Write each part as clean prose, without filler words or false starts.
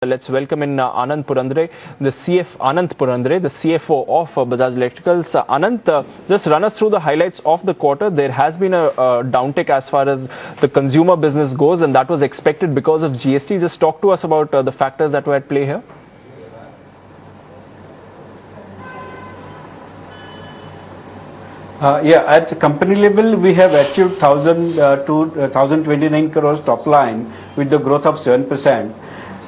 Let's welcome in Anand Purandare, the CFO of Bajaj Electricals. Anand, just run us through the highlights of the quarter. There has been a downtick as far as the consumer business goes, and that was expected because of GST. Just talk to us about the factors that were at play here. At the company level, we have achieved 1,029 crores top line with the growth of 7%.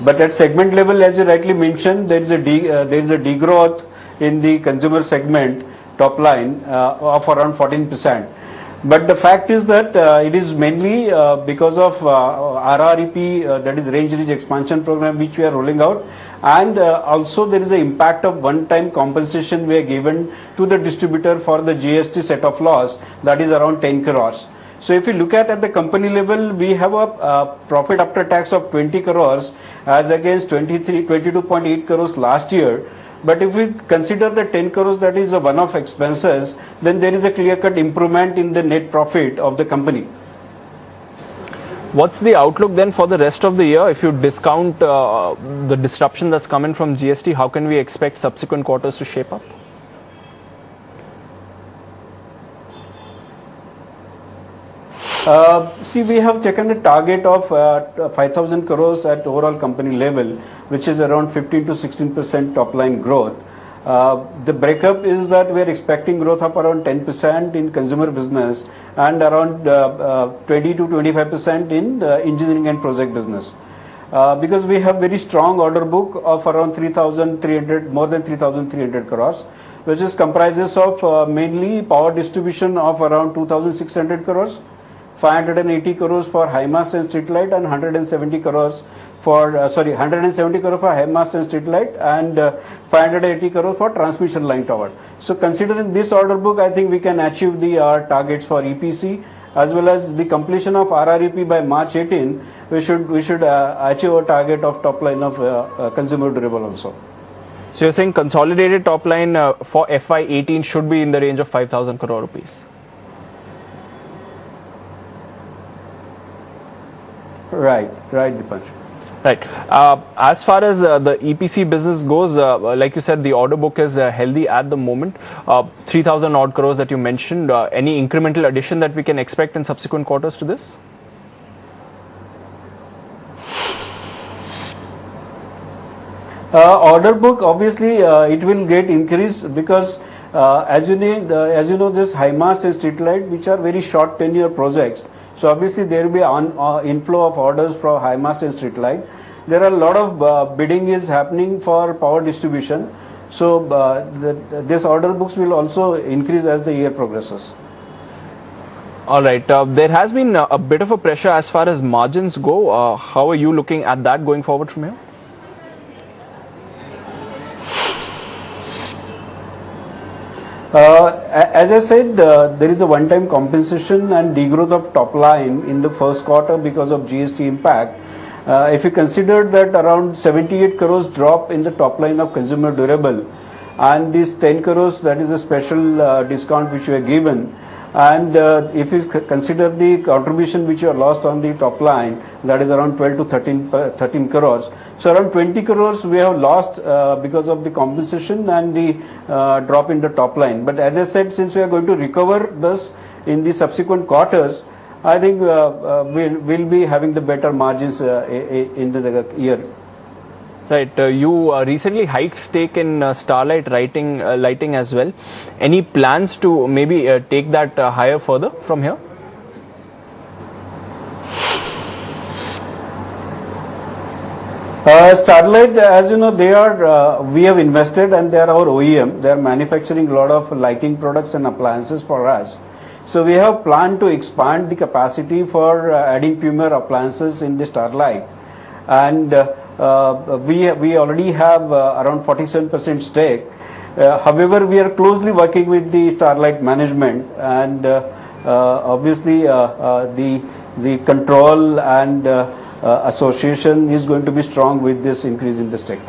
But at segment level, as you rightly mentioned, there is a degrowth in the consumer segment top line of around 14%. But the fact is that it is mainly because of RREP, that is range reach expansion program, which we are rolling out, and also there is an impact of one-time compensation we are given to the distributor for the GST set of loss, that is around 10 crores. So if you look at the company level, we have a profit after tax of 20 crores as against 22.8 crores last year. But if we consider the 10 crores that is a one-off expenses, then there is a clear-cut improvement in the net profit of the company. What's the outlook then for the rest of the year? If you discount the disruption that's coming from GST, how can we expect subsequent quarters to shape up? We have taken a target of 5,000 crores at overall company level, which is around 15 to 16% top line growth. The breakup is that we are expecting growth of around 10% in consumer business and around 20 to 25% in the engineering and project business. Because we have very strong order book of around 3,300, more than 3,300 crores, which is comprises of mainly power distribution of around 2,600 crores. 580 crores for high mast and street light, and 170 crores for 170 crores for high mast and street light, and 580 crores for transmission line tower. So considering this order book, I think we can achieve the targets for EPC as well as the completion of RREP by March 18. We should achieve a target of top line of consumer durable also. So you're saying consolidated top line for FY18 should be in the range of 5,000 crore rupees. Right, Dipansh. Right. As far as the EPC business goes, like you said, the order book is healthy at the moment. 3,000 odd crores that you mentioned. Any incremental addition that we can expect in subsequent quarters to this? Order book, obviously, it will get increased because as you know, this high mast and street light, which are very short tenure projects. So obviously there will be inflow of orders for high mast and street light. There are a lot of bidding is happening for power distribution. So this order books will also increase as the year progresses. All right. There has been a bit of a pressure as far as margins go. How are you looking at that going forward from here? As I said, there is a one-time compensation and degrowth of top line in the first quarter because of GST impact. If you consider that around 78 crores drop in the top line of consumer durable, and this 10 crores, that is a special discount which we are given, and if you consider the contribution which you are lost on the top line, that is around 12 to 13 crores. So around 20 crores we have lost because of the compensation and the drop in the top line. But as I said, since we are going to recover this in the subsequent quarters, I think we'll be having the better margins in the year. Right. You recently hiked stake in Starlight Lighting as well. Any plans to maybe take that higher further from here? Starlight, as you know, we have invested and they are our OEM. They are manufacturing a lot of lighting products and appliances for us. So we have planned to expand the capacity for adding premier appliances in the Starlight. And we already have around 47% stake. However, we are closely working with the Starlight management, and obviously the control and association is going to be strong with this increase in the stake.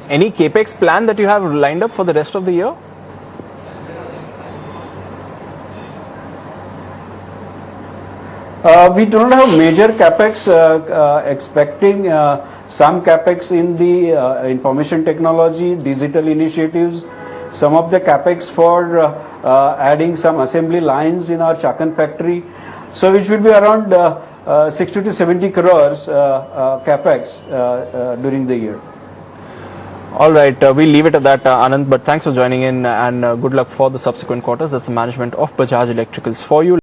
Any capex plan that you have lined up for the rest of the year? We do not have major capex, expecting some capex in the information technology, digital initiatives, some of the capex for adding some assembly lines in our Chakan factory. So which will be around 60 to 70 crores capex during the year. All right, we'll leave it at that, Anand, but thanks for joining in and good luck for the subsequent quarters. That's the management of Bajaj Electricals for you.